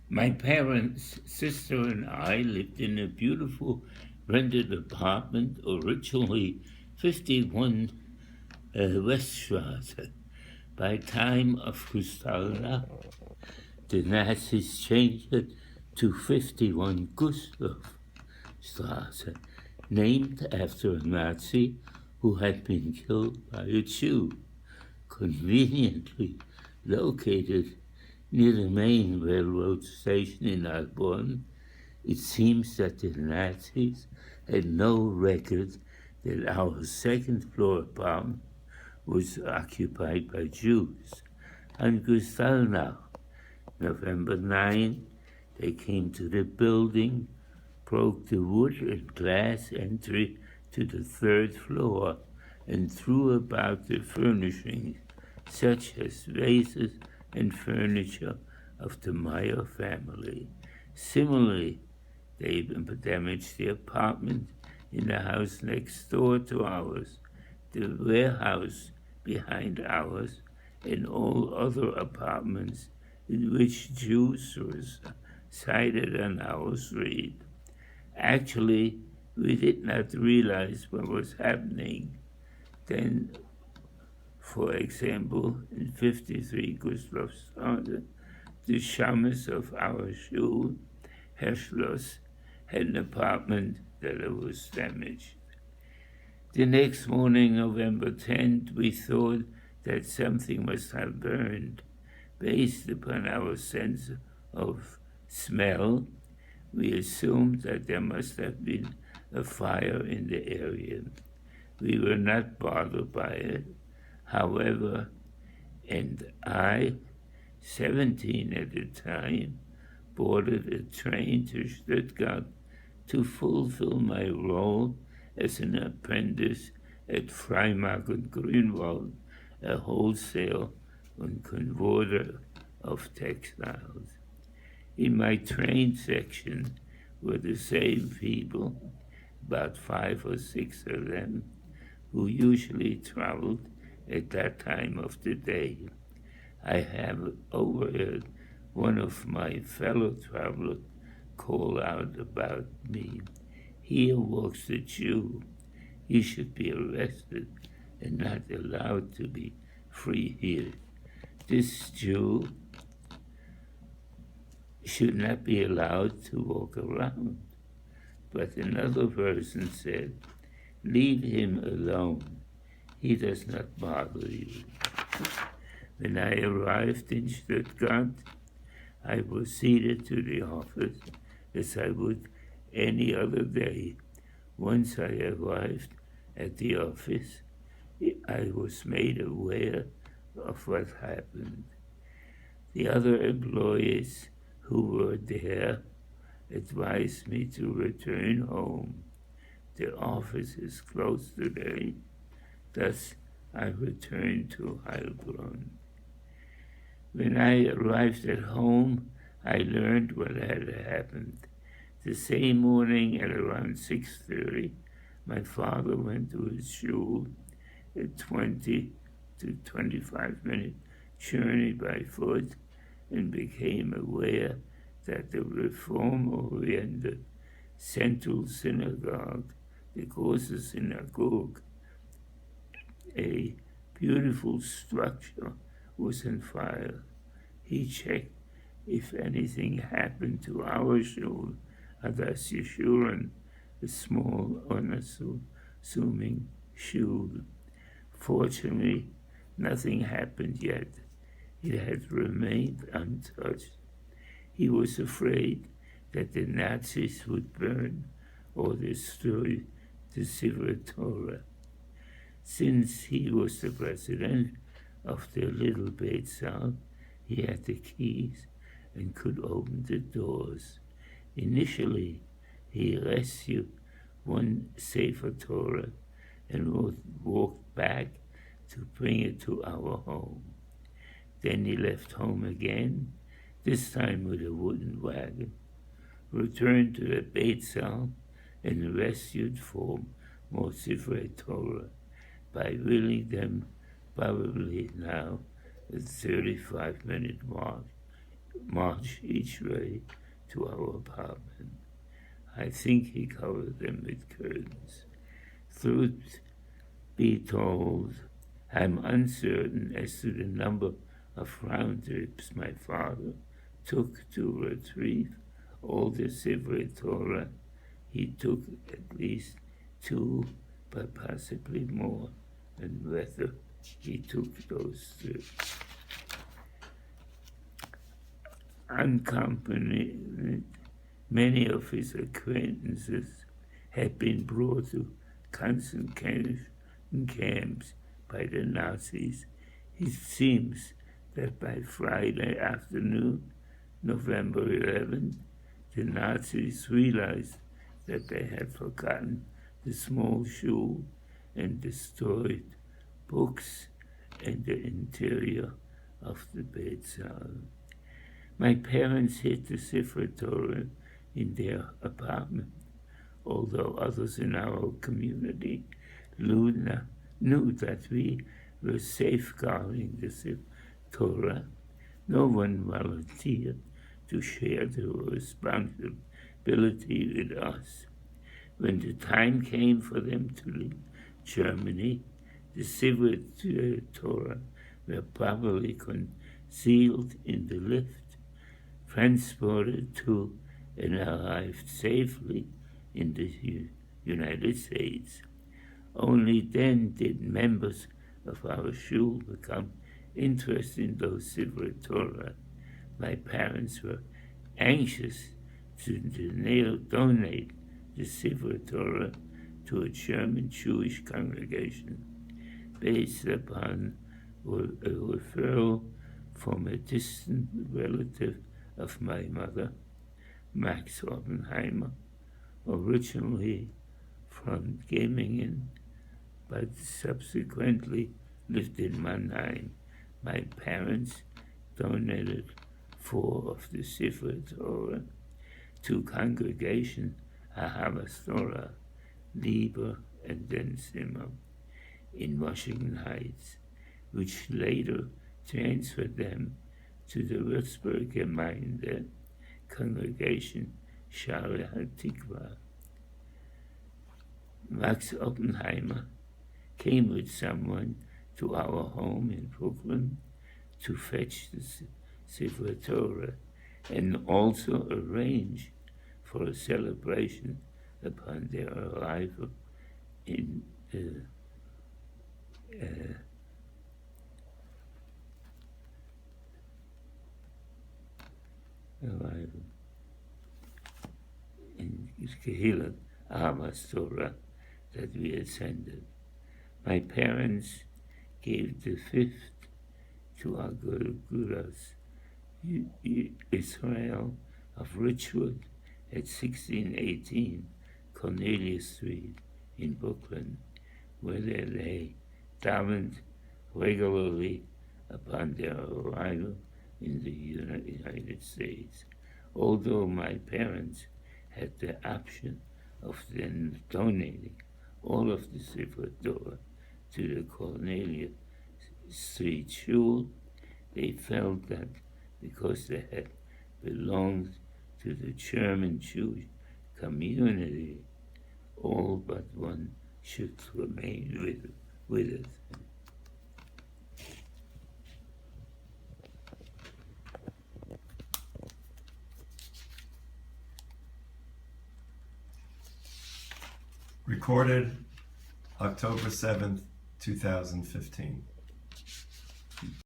My parents, sister, and I lived in a beautiful rented apartment, originally 51 Weststraße. By time of Kristallnacht, the Nazis changed it to 51 Gustavstraße, named after a Nazi who had been killed by a Jew, conveniently located near the main railroad station in Heilbronn. It seems that the Nazis had no record that our second floor apartment was occupied by Jews. On Kristallnacht, November 9, they came to the building, broke the wood and glass entry to the third floor, and threw about the furnishings, such as vases and furniture of the Meyer family. Similarly, they damaged the apartment in the house next door to ours, the warehouse behind ours, and all other apartments in which Jews resided on our street. Actually, we did not realize what was happening then. For example, in 53 Gustavstraße, the shamus of our shul, Herr Schloss, had an apartment that was damaged. The next morning, November 10th, we thought that something must have burned. Based upon our sense of smell, we assumed that there must have been a fire in the area. We were not bothered by it, however, and I, 17 at the time, boarded a train to Stuttgart to fulfill my role as an apprentice at Freimark und Grünwald, a wholesale and converter of textiles. In my train section were the same people, about 5 or 6 of them, who usually traveled at that time of the day. I have overheard one of my fellow travelers call out about me. Here walks a Jew. He should be arrested and not allowed to be free here. This Jew should not be allowed to walk around. But another person said, leave him alone. He does not bother you. When I arrived in Stuttgart, I proceeded to the office as I would any other day. Once I arrived at the office, I was made aware of what happened. The other employees who were there advised me to return home. The office is closed today, thus I returned to Heilbronn. When I arrived at home, I learned what had happened. The same morning at around 6:30, my father went to his shul, a 20 to 25-minute journey by foot, and became aware that the reform-oriented Central Synagogue, the große Synagogue, a beautiful structure, was on fire. He checked if anything happened to our shul, Adas Yeshurun, a small, unassuming shul. Fortunately, nothing happened yet. It had remained untouched. He was afraid that the Nazis would burn or destroy the Sefer Torah. Since he was the president of the little Beit Saal, he had the keys and could open the doors. Initially, he rescued one Sefer Torah and walked back to bring it to our home. Then he left home again, this time with a wooden wagon, returned to the Beit Saal and rescued 4 more Sefer Torah by wheeling them probably now a 35-minute march march each way to our apartment. I think he covered them with curtains. Truth be told, I'm uncertain as to the number of round trips my father took to retrieve all the Sivre Torah. He took at least 2, but possibly more, and whether he took those trips. Unaccompanied, many of his acquaintances had been brought to concentration camps by the Nazis. It seems that by Friday afternoon, November 11th, the Nazis realized that they had forgotten the small shul and destroyed books and the interior of the Beitzal. My parents hid the Sefer Torah in their apartment, although others in our community knew that we were safeguarding the Sefer Torah. No one volunteered to share the responsibility with us. When the time came for them to leave Germany, the Sefer Torah were properly concealed in the lift, transported to, and arrived safely in the United States. Only then did members of our shul become interested in those Sefer Torah. My parents were anxious to donate the Sefer Torah to a German Jewish congregation based upon a referral from a distant relative of my mother, Max Oppenheimer, originally from Gemingen, but subsequently lived in Mannheim. My parents donated 4 of the Sefer Torah to congregation Ahavas Torah, Lieber and then Zimmer in Washington Heights, which later transferred them to the Würzburg Gemeinde congregation Sha'arei HaTikva. Max Oppenheimer came with someone to our home in Brooklyn to fetch the Sefer Torah and also arrange for a celebration upon their arrival in Kehillat Ahavas Torah that we attended. My parents gave the 5th to our Guras Israel of Richwood at 1618 Cornelius Street in Brooklyn, where they davened regularly upon their arrival in the United States. Although my parents had the option of then donating all of the Sefer Torah to the Cornelius Street Shul, they felt that because they had belonged to the German Jewish community, all but one should remain with it. Recorded October 7th, 2015.